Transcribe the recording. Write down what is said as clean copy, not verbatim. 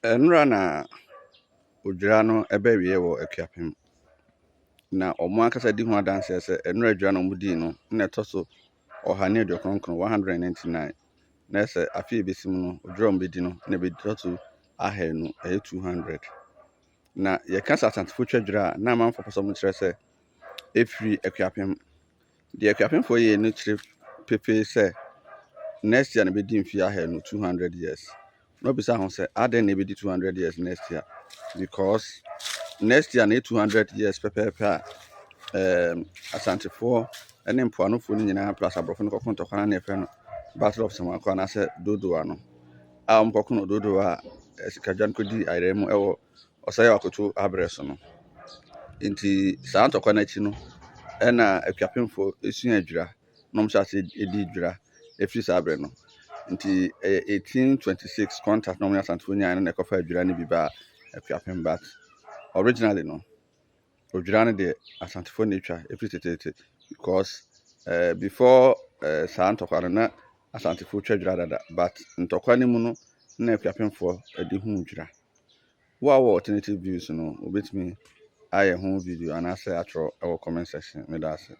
Enra na Odwira no ebe wie wo akuapem. Na omo akasa di ho adanse se enra Odwira no mudi no na etoso ohane de kronkron 199. Na se afi besim no Odwira mbedi no na be toso ahenu 200. Na ye kasa Asante fo twadwira na manfo poso mo kire se efiri akuapem. De akuapem fo ye no kire pepe se next year na be di mfi ahenu 200 years. No be say ho say aden na be di 200 years next year because next year na 200 years pepe Asante for ene mpoano fo ni nyina plus abrofo no kokonto kwana na efe no Battle of Samako na se dodoa no a mkoko no dodoa sikadwan kodi airemu ewo osaya wakoto abreso no nti saa ntokwa na chi no ena akuapemfo esu adwira no msha se edi dwira efiri saa abre no nti 1826 contact no mya Asante fo nyaa na ekofa adwira ni biba akuapem bat originally no Odwira no de Asante fo na etwa efiri tetete because before saa ntokwa no na Asante fo twa dwira dada but ntokwa ni mu no na akuapemfo edi hu dwira wo alternative views no obetimi aye ho video anase atro our comment section me da ase